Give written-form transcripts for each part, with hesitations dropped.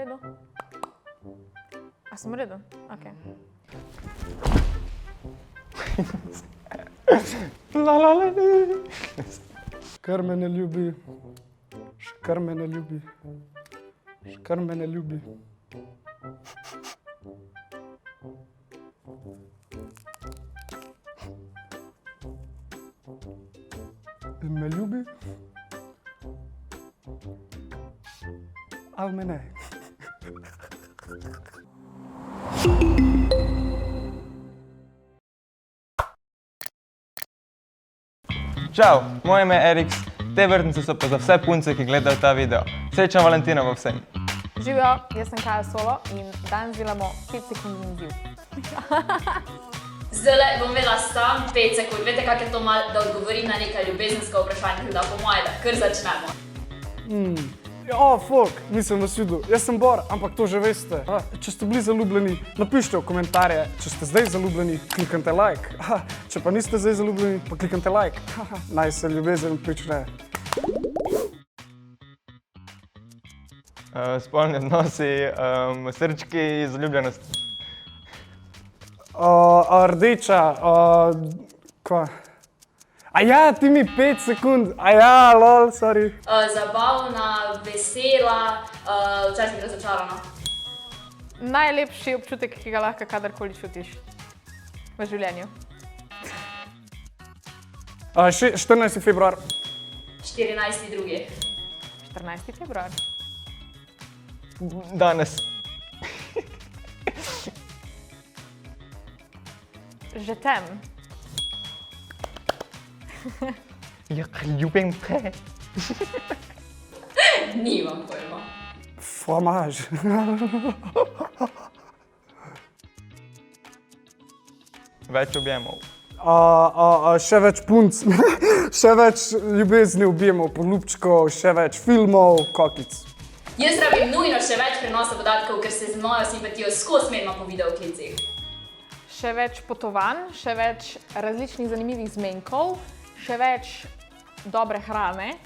redu? A sem v redu? Ok. Kar me ne ljubi, še kar me ne ljubi, še kar me ne ljubi. In me ljubi? Ali me ne? Čau, moje ime je Erik, te vrtnice so pa za vse punce, ki gledajo ta video. Srečna Valentina v vsem. Živijo, jaz sem Kaja Solo in danes delamo 5 sekundni izziv. Zdaj bom vedela sam 5 sekund. Veste, kak je to malo, da odgovorim na nekaj ljubezensko vprašanje, da po moje, da kar začnemo. Fuk, nisem vas videl. Jaz sem Bor, ampak to že veste. Če ste bili zaljubljeni, napišite v komentarje. Če ste zdaj zaljubljeni, kliknite like. Če pa niste zdaj zaljubljeni, pa kliknite like. Naj se ljubezen prične. Spolni odnosi, srčki, zaljubljenost. Rdeča, kva? Aja, ti mi 5 sekund. Aja, lol, sorry. Zabavna, vesela, včasih razočarana. Najlepši občutek, ki ga lahko kadarkoli čutiš v življenju. 14. februar. 14.2. 14. februar. Danes. Že tem. Ja, ljubim te. Nimam pojma. Fromage. Več objemov. Še več punc, še več ljubezni objemov, poljubčkov, še več filmov, kokic. Jaz rabim nujno še več prenosa podatkov, ker se z mojo simpatijo skozi menimo po videoklicih. Še več potovanj, še več različnih zanimivih zmenkov, še več dobre hrane.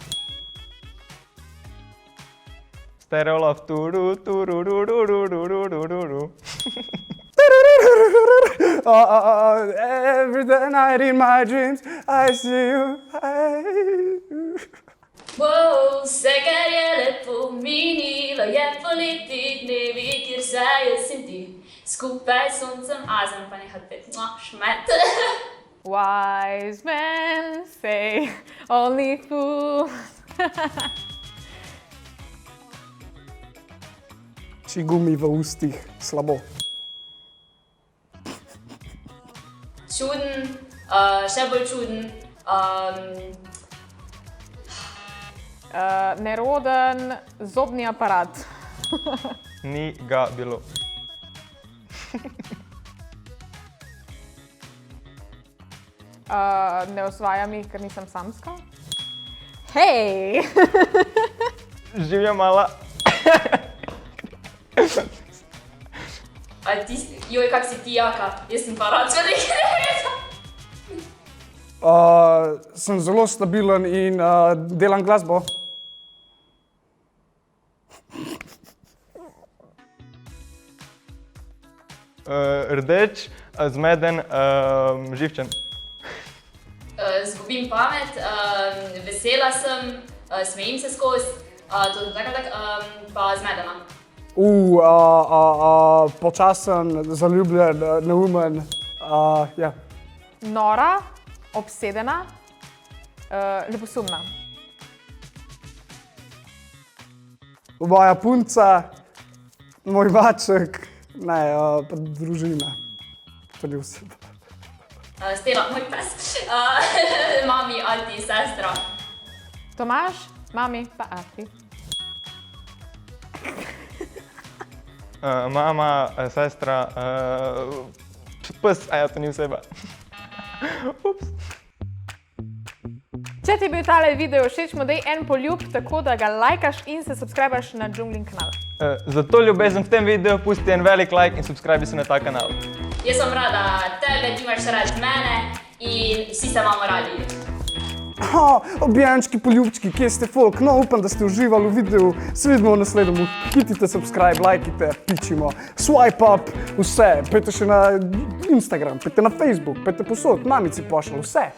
Stereolov, turu, turu, turu, turu, turu, turu. Every night in my dreams, I see you. Wow, vse, kar je lepo minilo, je poleti dnevi, kjer se jesen ti. Skupaj s soncem, zdaj pa nehat pet, šmet. Wise men say only fools. Čigumi v ustih, slabo. Čuden, še bolj čuden. Neroden zobni aparat. Ni ga bilo. Ne osvajam jih, ker nisem samska. Hej! Živja mala. Joj, kak si ti jaka, jaz sem pa rad človek. Sem zelo stabilen in delam glasbo. Rdeč, zmeden, živčen. Zgubim pamet, vesela sem, smejim se skozi, pa zmedena. Počasen, zaljubljen, neumen, ja. Nora, obsedena, ljubosumna. Moja punca, moj maček, ne, pa družina. To ni vse. Stela, moj pes, mami, ati, sestra. Tomaž, mami, pa ati. Mama, sestra, pes, to ni oseba. Ups. Če ti je bil tale video všeč, mu daj en poljub, tako da ga lajkaš in se subscribaš na Džunglin kanal. Za to ljubezen v tem videu pusti en velik like in subscribi se na ta kanal. Jaz sem rada tebe, ti imaš rad mene in vsi se imamo radi. Objančki, poljubčki, kje ste folk? No, upam, da ste uživali v videu. Se vidimo v naslednjem. Hitite subscribe, lajkite, pičimo. Swipe up, vse. Pejte še na Instagram, pejte na Facebook, pejte posod, mamici pošlju, vse.